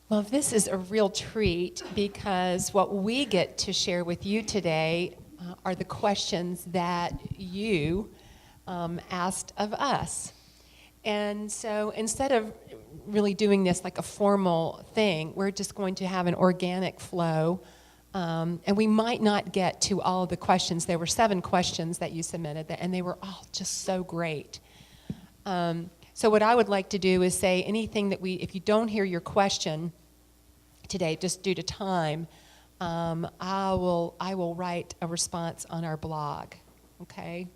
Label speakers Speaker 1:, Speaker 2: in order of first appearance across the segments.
Speaker 1: Well, this is a real treat because what we get to share with you today are the questions that you asked of us. And so instead of really doing this like a formal thing, we're just going to have an organic flow. And we might not get to all of the questions. There were 7 questions that you submitted, and they were all just so great. So what I would like to do is say anything that if you don't hear your question today, just due to time, I will write a response on our blog, okay?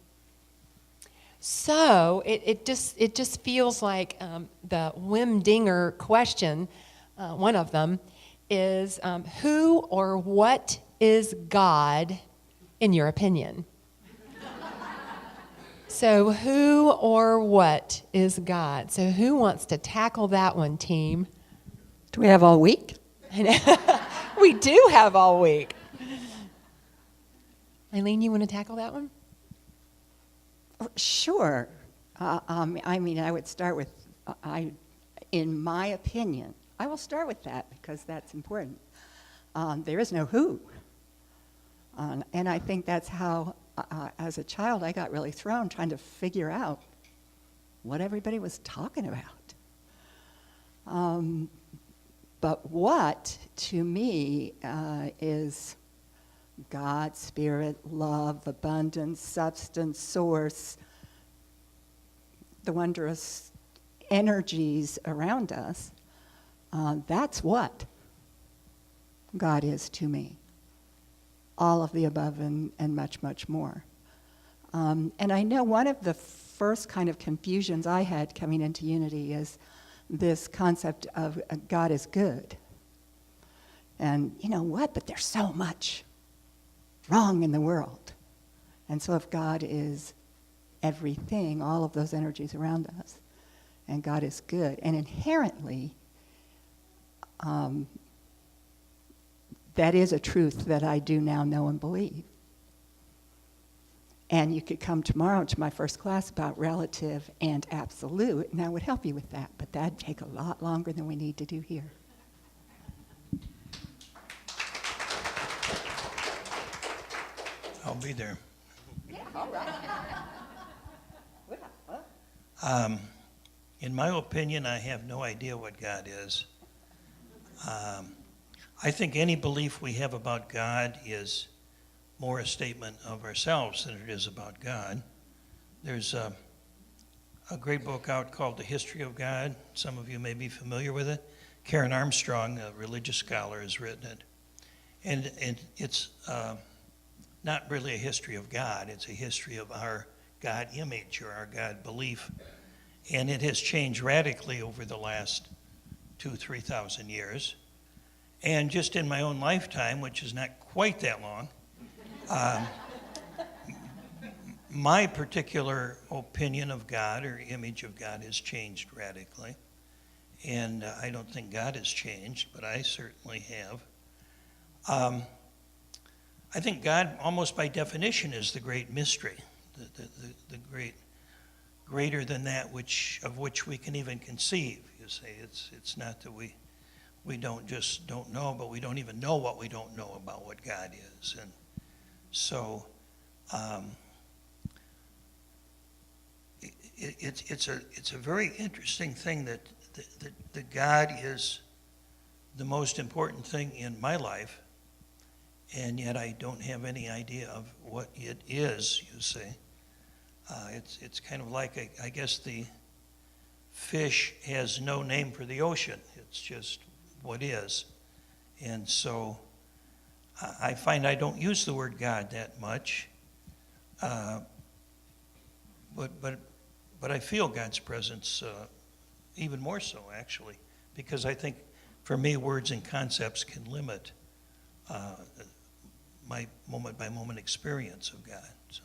Speaker 1: So it just feels like the Wim-Dinger question, one of them, is who or what is God in your opinion? So who or what is God? So who wants to tackle that one, team?
Speaker 2: Do we have all week?
Speaker 1: We do have all week. Eileen, you want to tackle that one?
Speaker 2: Sure. I would start with, in my opinion, I will start with that because that's important. There is no who. And I think that's how, as a child, I got really thrown trying to figure out what everybody was talking about. But what, to me, is God, spirit, love, abundance, substance, source, the wondrous energies around us. That's what God is to me. All of the above and much, much more. And I know one of the first kind of confusions I had coming into Unity is this concept of God is good. And you know what? But there's so much wrong in the world. And so if God is everything, all of those energies around us, and God is good, and inherently, that is a truth that I do now know and believe. And you could come tomorrow to my first class about relative and absolute, and I would help you with that, but that'd take a lot longer than we need to do here.
Speaker 3: I'll be there.
Speaker 2: Yeah, all right.
Speaker 3: In my opinion, I have no idea what God is. I think any belief we have about God is more a statement of ourselves than it is about God. There's a great book out called The History of God. Some of you may be familiar with it. Karen Armstrong, a religious scholar, has written it. And it's not really a history of God. It's a history of our God image or our God belief. And it has changed radically over the last 2,000-3,000 years. And just in my own lifetime, which is not quite that long, my particular opinion of God or image of God has changed radically. And I don't think God has changed, but I certainly have. I think God, almost by definition, is the great mystery, the greater than that of which we can even conceive. You say it's not that we don't know, but we don't even know what we don't know about what God is. And so it's a very interesting thing that God is the most important thing in my life, and yet I don't have any idea of what it is, you see. It's kind of like, I guess the fish has no name for the ocean. It's just what is. And so I find I don't use the word God that much, but I feel God's presence even more so, actually, because I think for me words and concepts can limit my moment-by-moment experience of God. So.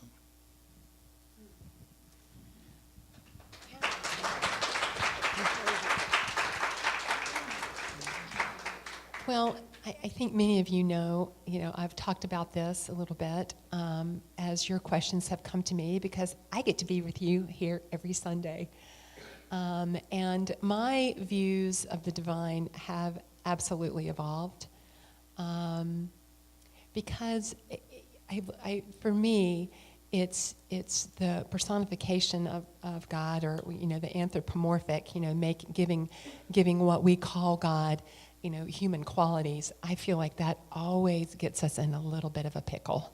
Speaker 1: Well, I think many of you know, I've talked about this a little bit as your questions have come to me because I get to be with you here every Sunday. And my views of the divine have absolutely evolved. Because for me, it's the personification of God, or the anthropomorphic, giving what we call God, human qualities. I feel like that always gets us in a little bit of a pickle.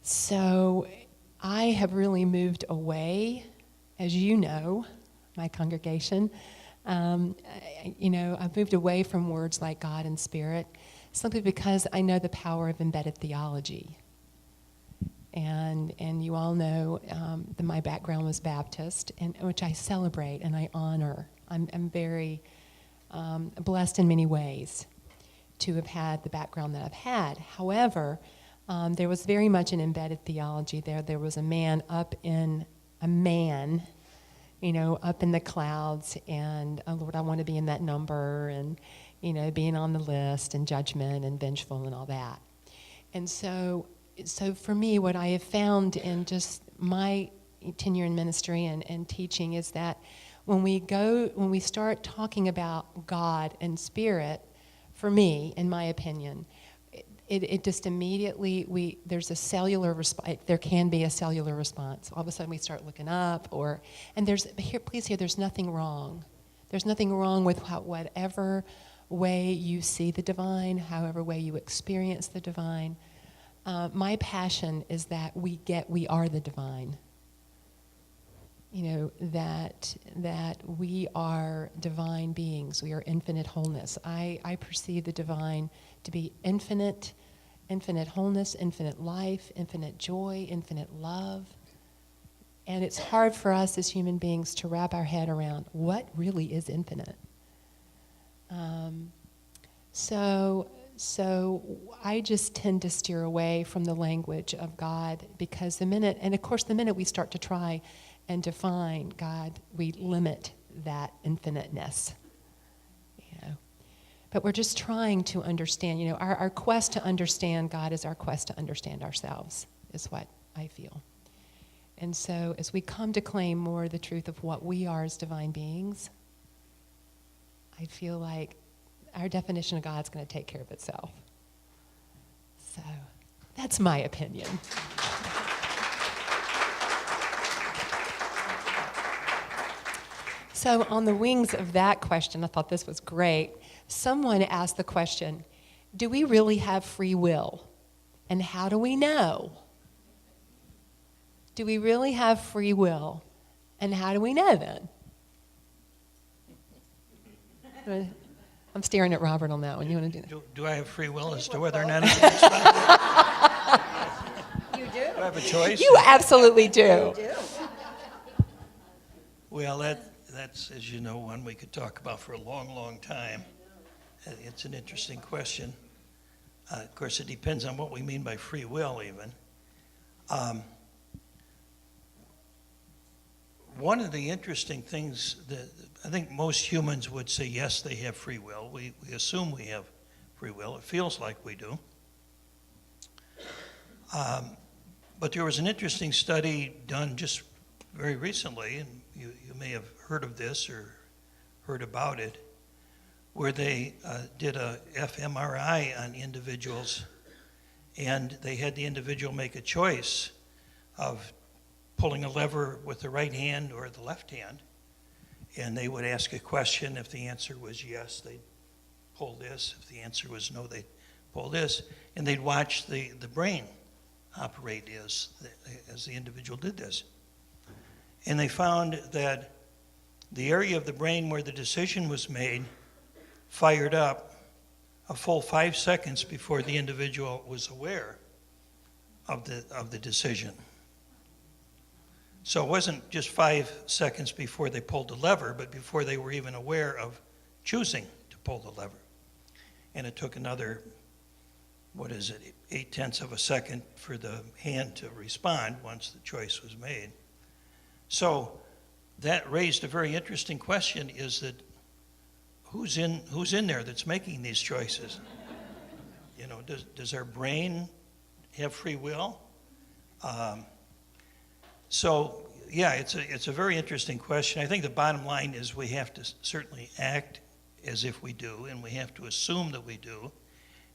Speaker 1: So I have really moved away, as you know, my congregation. I've moved away from words like God and Spirit, simply because I know the power of embedded theology. And you all know that my background was Baptist, which I celebrate and I honor. I'm very blessed in many ways to have had the background that I've had. However, there was very much an embedded theology there. There was a man up in the clouds, and, oh Lord, I want to be in that number, and, being on the list, and judgment, and vengeful, and all that. And so for me, what I have found in just my tenure in ministry and teaching is that when we start talking about God and Spirit, for me, in my opinion, it just immediately, there's a cellular response. There can be a cellular response. All of a sudden we start looking up, please hear, there's nothing wrong. There's nothing wrong with whatever way you see the divine, however way you experience the divine. My passion is that we are the divine. That we are divine beings. We are infinite wholeness. I perceive the divine to be infinite wholeness, infinite life, infinite joy, infinite love. And it's hard for us as human beings to wrap our head around what really is infinite. So I just tend to steer away from the language of God, because the minute we start to try and define God, we limit that infiniteness. But we're just trying to understand. Our quest to understand God is our quest to understand ourselves, is what I feel. And so as we come to claim more the truth of what we are as divine beings, I feel like our definition of God's going to take care of itself. So that's my opinion. So on the wings of that question, I thought this was great. Someone asked the question, do we really have free will? And how do we know? Do we really have free will? And how do we know then? I'm staring at Robert on that one. You want to do that?
Speaker 3: Do I have free will as to whether or not I can respond?
Speaker 2: You do.
Speaker 3: Do I have a choice?
Speaker 1: You absolutely do.
Speaker 2: You do.
Speaker 3: Well, that's, as you know, one we could talk about for a long, long time. It's an interesting question. Of course, it depends on what we mean by free will, even. One of the interesting things that I think most humans would say, yes, they have free will. We assume we have free will. It feels like we do. But there was an interesting study done just very recently, and you may have heard of this or heard about it, where they did a fMRI on individuals, and they had the individual make a choice of pulling a lever with the right hand or the left hand, and they would ask a question. If the answer was yes, they'd pull this. If the answer was no, they'd pull this, and they'd watch the brain operate as the individual did this. And they found that the area of the brain where the decision was made fired up a full 5 seconds before the individual was aware of the decision. So it wasn't just 5 seconds before they pulled the lever, but before they were even aware of choosing to pull the lever. And it took another, 0.8 of a second for the hand to respond once the choice was made. So that raised a very interesting question, is that who's in there that's making these choices? Does our brain have free will? So yeah, it's a very interesting question. I think the bottom line is we have to certainly act as if we do, and we have to assume that we do,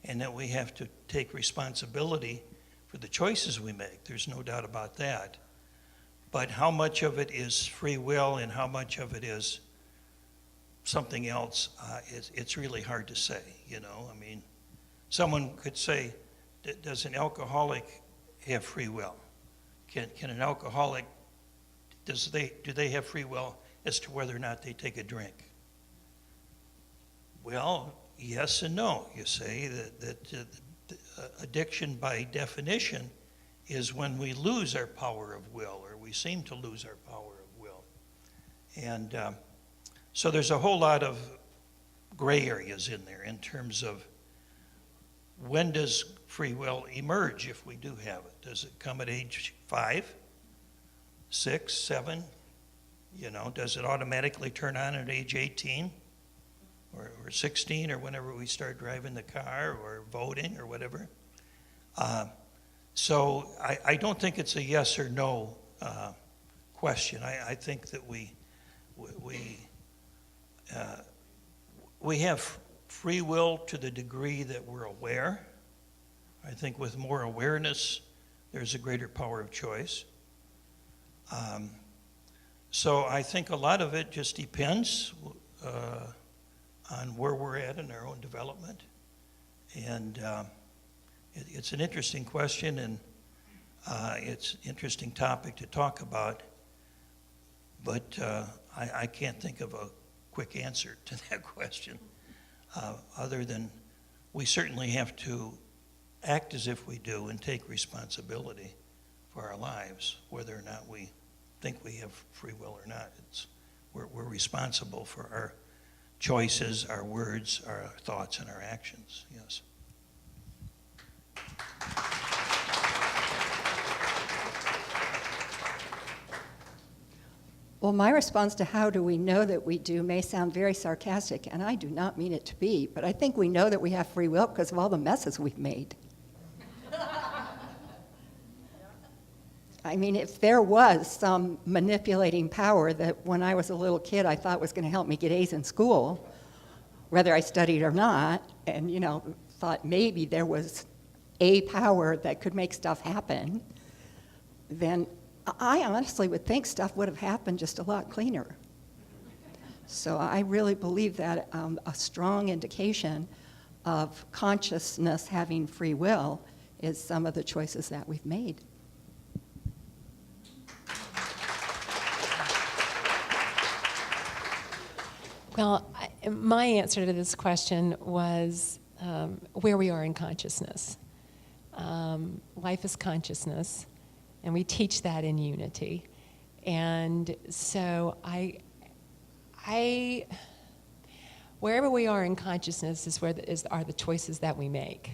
Speaker 3: and that we have to take responsibility for the choices we make. There's no doubt about that. But how much of it is free will and how much of it is something else, it's really hard to say, you know. I mean, someone could say, does an alcoholic have free will? Can an alcoholic, do they have free will as to whether or not they take a drink? Well, yes and no. You say that addiction by definition is when we lose our power of will, or we seem to lose our power of will. And so there's a whole lot of gray areas in there in terms of when does free will emerge if we do have it? Does it come at age 5, 6, 7? You know, does it automatically turn on at age 18 or 16 or whenever we start driving the car or voting or whatever? So I don't think it's a yes or no question. I think that we have free will to the degree that we're aware. I think with more awareness, there's a greater power of choice. So I think a lot of it just depends on where we're at in our own development. And it's an interesting question, and it's an interesting topic to talk about. But I can't think of a quick answer to that question, other than we certainly have to act as if we do and take responsibility for our lives, whether or not we think we have free will or not. We're responsible for our choices, our words, our thoughts, and our actions. Yes.
Speaker 2: Well, my response to how do we know that we do may sound very sarcastic, and I do not mean it to be, but I think we know that we have free will because of all the messes we've made. I mean, if there was some manipulating power that when I was a little kid I thought was going to help me get A's in school, whether I studied or not, and, you know, thought maybe there was a power that could make stuff happen, then I honestly would think stuff would have happened just a lot cleaner. So I really believe that a strong indication of consciousness having free will is some of the choices that we've made.
Speaker 1: Well, my answer to this question was where we are in consciousness. Life is consciousness, and we teach that in Unity. And so wherever we are in consciousness is where are the choices that we make.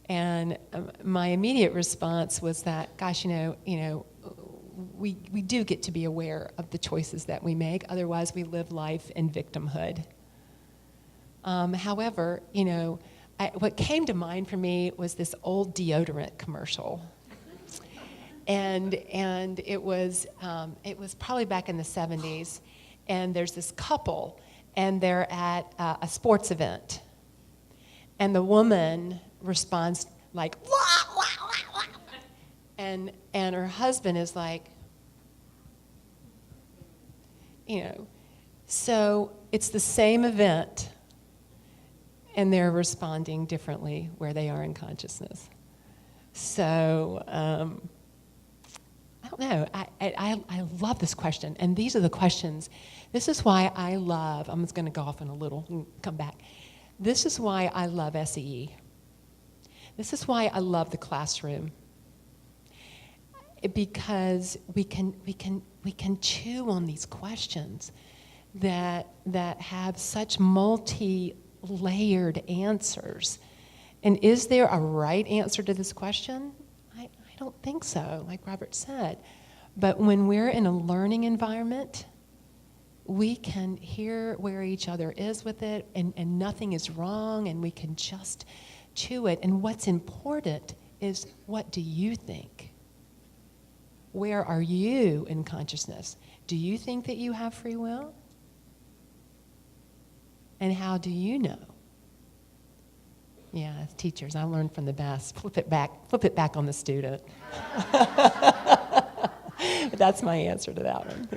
Speaker 1: And my immediate response was that, gosh, you know, we do get to be aware of the choices that we make. Otherwise, we live life in victimhood. However, you know, what came to mind for me was this old deodorant commercial, and it was probably back in the 70s, and there's this couple, and they're at a sports event, and the woman responds like, wah, wah, wah, wah. And her husband is like, you know, so it's the same event, and they're responding differently where they are in consciousness. So I don't know. I love this question, and these are the questions. This is why I love. I'm just going to go off in a little and come back. This is why I love SEE. This is why I love the classroom. Because we can chew on these questions that have such multi-layered answers. And is there a right answer to this question? I don't think so, like Robert said. But when we're in a learning environment, we can hear where each other is with it, and nothing is wrong, and we can just chew it. And what's important is, what do you think? Where are you in consciousness? Do you think that you have free will? And how do you know? Yeah, as teachers, I learned from the best. Flip it back on the student. But that's my answer to that one.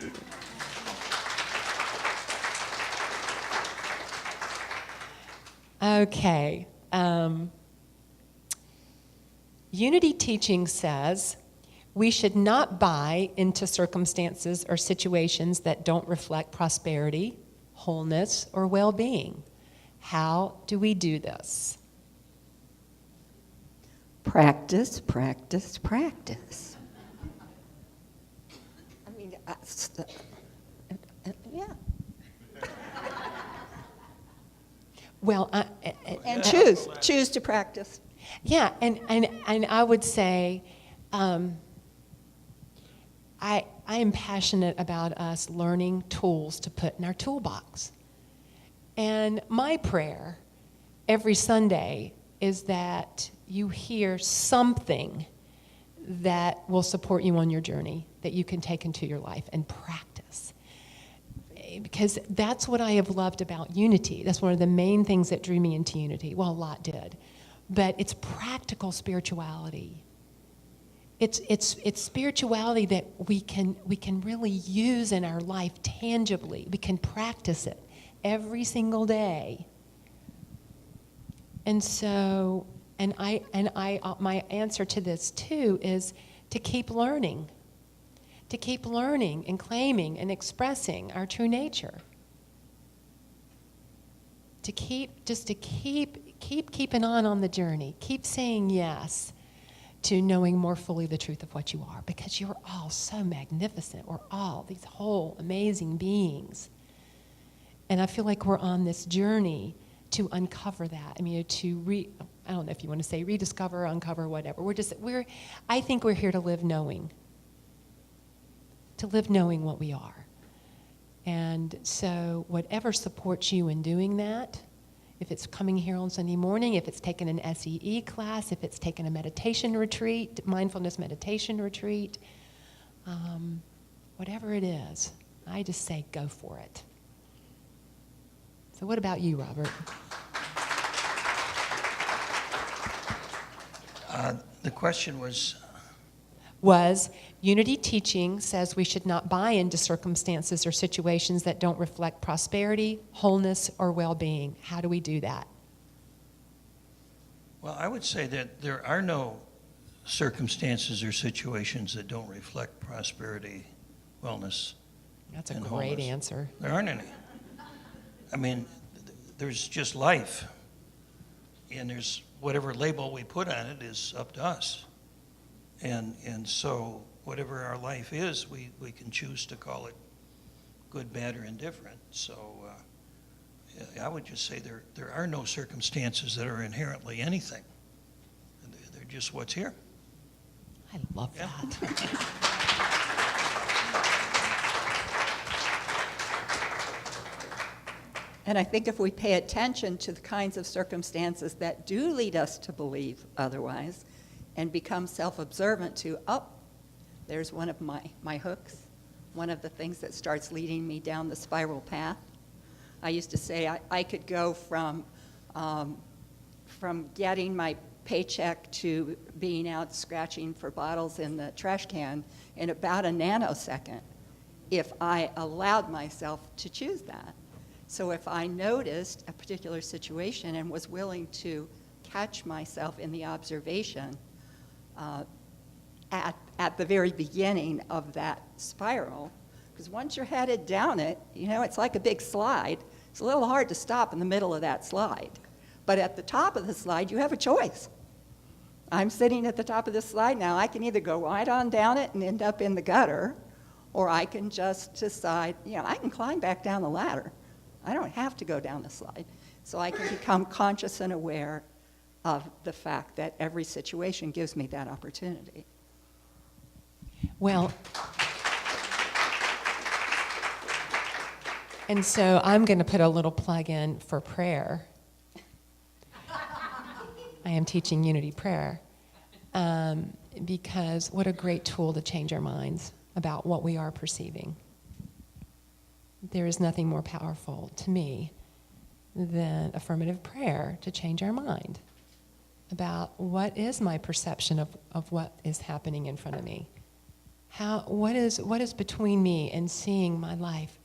Speaker 1: Okay. Unity teaching says we should not buy into circumstances or situations that don't reflect prosperity, wholeness, or well-being. How do we do this?
Speaker 2: Practice, practice, practice. I mean, yeah.
Speaker 1: Well,
Speaker 2: And choose to practice.
Speaker 1: yeah, and I would say I am passionate about us learning tools to put in our toolbox. And my prayer every Sunday is that you hear something that will support you on your journey that you can take into your life and practice. Because that's what I have loved about Unity. That's one of the main things that drew me into Unity. Well, a lot did. But it's practical spirituality. It's spirituality that we can really use in our life tangibly. We can practice it every single day. And so, my answer to this too is to keep learning and claiming and expressing our true nature. To keep keeping on the journey. Keep saying yes to knowing more fully the truth of what you are, because you're all so magnificent. We're all these whole amazing beings. And I feel like we're on this journey to uncover that. I mean, I don't know if you want to say rediscover, uncover, whatever. I think we're here to live knowing what we are. And so whatever supports you in doing that, if it's coming here on Sunday morning, if it's taking an SEE class, if it's taking a meditation retreat, mindfulness meditation retreat, whatever it is, I just say go for it. So what about you, Robert?
Speaker 3: The question was
Speaker 1: Unity teaching says we should not buy into circumstances or situations that don't reflect prosperity, wholeness, or well-being. How do we do that?
Speaker 3: Well, I would say that there are no circumstances or situations that don't reflect prosperity, wellness,
Speaker 1: That's a
Speaker 3: and
Speaker 1: great
Speaker 3: wholeness.
Speaker 1: answer.
Speaker 3: There aren't any. I mean, there's just life, and there's whatever label we put on it is up to us. And so whatever our life is, we can choose to call it good, bad, or indifferent. So I would just say there are no circumstances that are inherently anything. They're just what's here.
Speaker 1: I love
Speaker 3: Yeah.
Speaker 1: that.
Speaker 2: And I think if we pay attention to the kinds of circumstances that do lead us to believe otherwise and become self-observant to, there's one of my hooks, one of the things that starts leading me down the spiral path. I used to say I could go from getting my paycheck to being out scratching for bottles in the trash can in about a nanosecond if I allowed myself to choose that. So if I noticed a particular situation and was willing to catch myself in the observation at the very beginning of that spiral, because once you're headed down it, it's like a big slide. It's a little hard to stop in the middle of that slide. But at the top of the slide, you have a choice. I'm sitting at the top of the slide now. I can either go right on down it and end up in the gutter, or I can just decide, I can climb back down the ladder. I don't have to go down the slide. So I can become conscious and aware of the fact that every situation gives me that opportunity.
Speaker 1: Well, and so I'm going to put a little plug in for prayer. I am teaching Unity Prayer because what a great tool to change our minds about what we are perceiving. There is nothing more powerful to me than affirmative prayer to change our mind about what is my perception of what is happening in front of me. What is between me and seeing my life,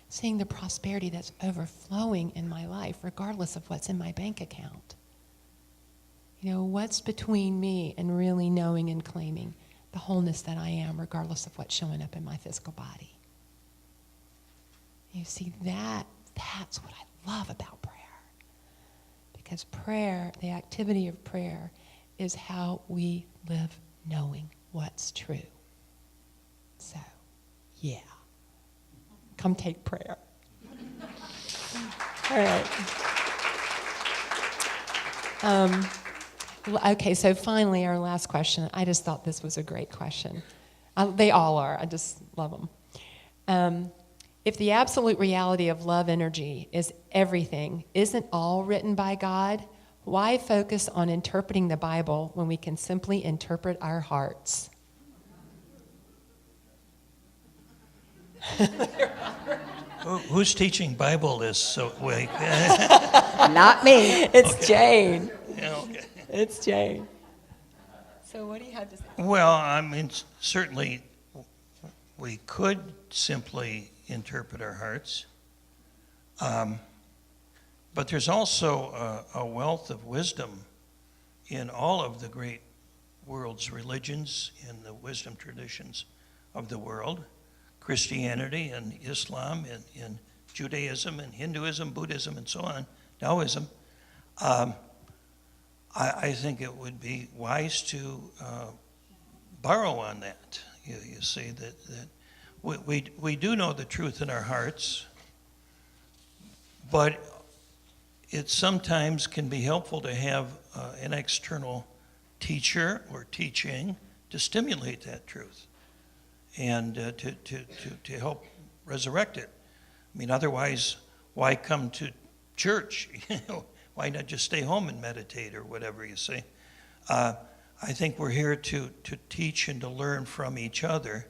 Speaker 1: seeing the prosperity that's overflowing in my life, regardless of what's in my bank account. What's between me and really knowing and claiming the wholeness that I am, regardless of what's showing up in my physical body. You see, that's what I love about prayer. Because prayer, the activity of prayer, is how we live knowing what's true. So, yeah. Come take prayer. All right. Okay, so finally, our last question. I just thought this was a great question. They all are. I just love them. If the absolute reality of love energy is everything, isn't all written by God, why focus on interpreting the Bible when we can simply interpret our hearts?
Speaker 3: Who's teaching Bible this way?
Speaker 2: Not me.
Speaker 1: It's okay. Jane.
Speaker 3: Yeah, okay.
Speaker 1: It's Jane. So what do you have to say?
Speaker 3: Well, I mean, certainly we could simply interpret our hearts. But there's also a wealth of wisdom in all of the great world's religions, in the wisdom traditions of the world. Christianity and Islam and Judaism and Hinduism, Buddhism, and so on, Taoism. I think it would be wise to borrow on that. You see, that we do know the truth in our hearts, but it sometimes can be helpful to have an external teacher or teaching to stimulate that truth and to help resurrect it. I mean, otherwise, why come to church? Why not just stay home and meditate or whatever, you see? I think we're here to teach and to learn from each other,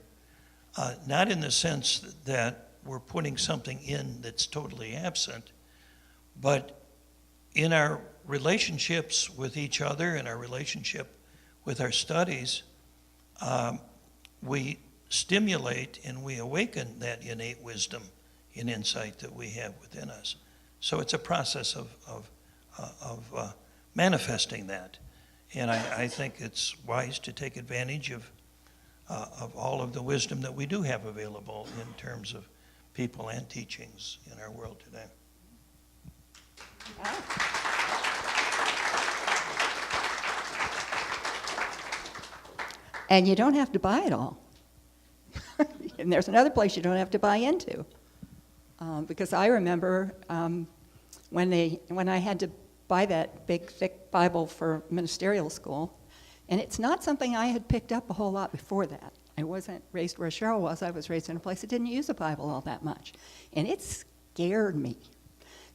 Speaker 3: not in the sense that we're putting something in that's totally absent, but in our relationships with each other, in our relationship with our studies, we stimulate and we awaken that innate wisdom and insight that we have within us. So it's a process of manifesting that. And I think it's wise to take advantage of all of the wisdom that we do have available in terms of people and teachings in our world today.
Speaker 2: And you don't have to buy it all. And there's another place you don't have to buy into. Because I remember when I had to buy that big, thick Bible for ministerial school, and it's not something I had picked up a whole lot before that. I wasn't raised where Sheryl was. I was raised in a place that didn't use a Bible all that much. And it scared me.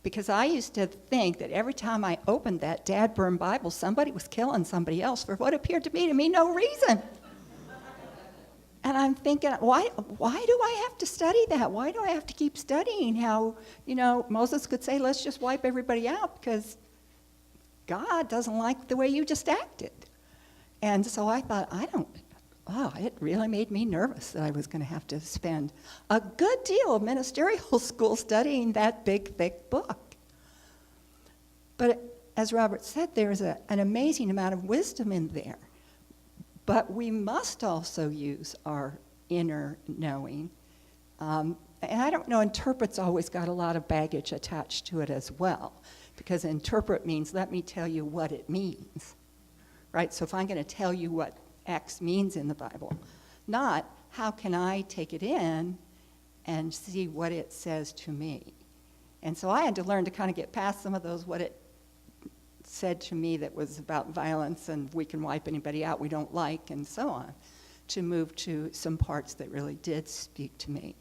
Speaker 2: Because I used to think that every time I opened that dad-burned Bible, somebody was killing somebody else for what appeared to me no reason. And I'm thinking, why do I have to study that? Why do I have to keep studying how, Moses could say, let's just wipe everybody out because God doesn't like the way you just acted. And so I thought, it really made me nervous that I was going to have to spend a good deal of ministerial school studying that big, thick book. But as Robert said, there's an amazing amount of wisdom in there. But we must also use our inner knowing. And I don't know, interpret's always got a lot of baggage attached to it as well. Because interpret means, let me tell you what it means. Right? So if I'm going to tell you what X means in the Bible, not how can I take it in and see what it says to me. And so I had to learn to kind of get past some of those what it said to me that was about violence and we can wipe anybody out we don't like and so on, to move to some parts that really did speak to me.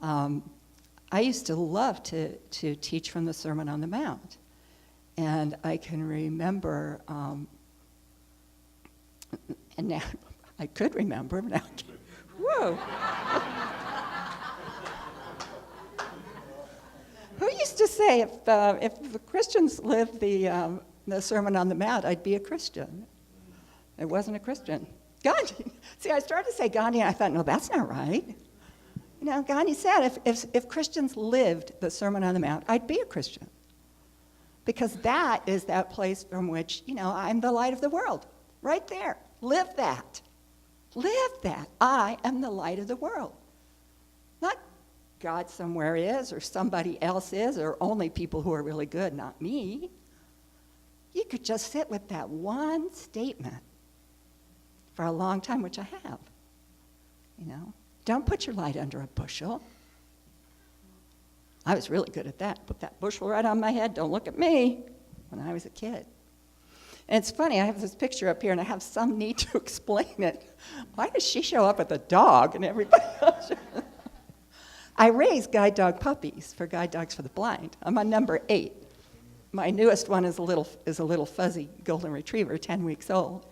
Speaker 2: I used to love to teach from the Sermon on the Mount. And I can remember, and now I could remember, now whoa. Who used to say if the Christians lived the Sermon on the Mount, I'd be a Christian? It wasn't a Christian. Gandhi. See, I started to say Gandhi, and I thought, no, that's not right. You know, Gandhi said if Christians lived the Sermon on the Mount, I'd be a Christian. Because that is that place from which, you know, I'm the light of the world. Right there. Live that. Live that. I am the light of the world. Not God somewhere is, or somebody else is, or only people who are really good, not me. You could just sit with that one statement for a long time, which I have. You know, don't put your light under a bushel. I was really good at that. Put that bushel right on my head. Don't look at me. When I was a kid. And it's funny, I have this picture up here, and I have some need to explain it. Why does she show up with a dog and everybody else? I raise guide dog puppies for Guide Dogs for the Blind. I'm on number 8. My newest one is a little fuzzy golden retriever, 10 weeks old.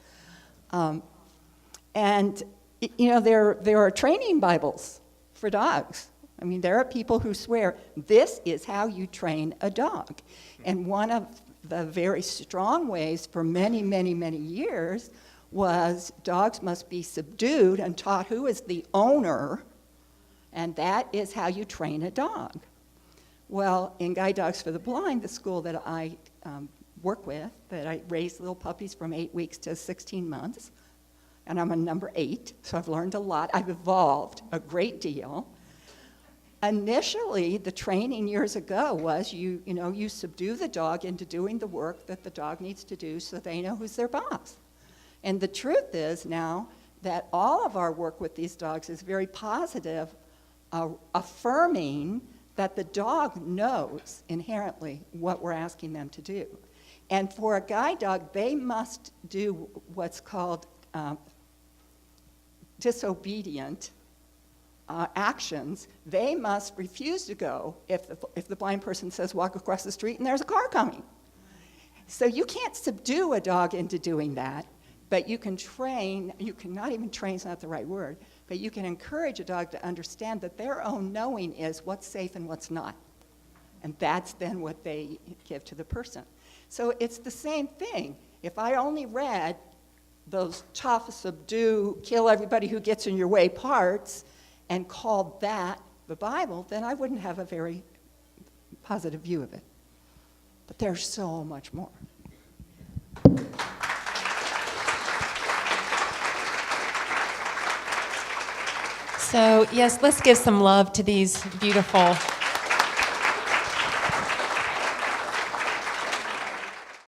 Speaker 2: And you know, there are training Bibles for dogs. I mean, there are people who swear this is how you train a dog. And one of the very strong ways for many, many, many years was dogs must be subdued and taught who is the owner, and that is how you train a dog. Well, in Guide Dogs for the Blind, the school that I work with, that I raise little puppies from 8 weeks to 16 months, and I'm on number 8, so I've learned a lot. I've evolved a great deal. Initially, the training years ago was you subdue the dog into doing the work that the dog needs to do so they know who's their boss. And the truth is now that all of our work with these dogs is very positive, affirming that the dog knows inherently what we're asking them to do. And for a guide dog, they must do what's called disobedient actions. They must refuse to go if the blind person says walk across the street and there's a car coming. So you can't subdue a dog into doing that, but you can not even train is not the right word, but you can encourage a dog to understand that their own knowing is what's safe and what's not. And that's then what they give to the person. So it's the same thing. If I only read those tough, subdue, kill everybody who gets in your way parts, and called that the Bible, then I wouldn't have a very positive view of it. But there's so much more.
Speaker 1: So, yes, let's give some love to these beautiful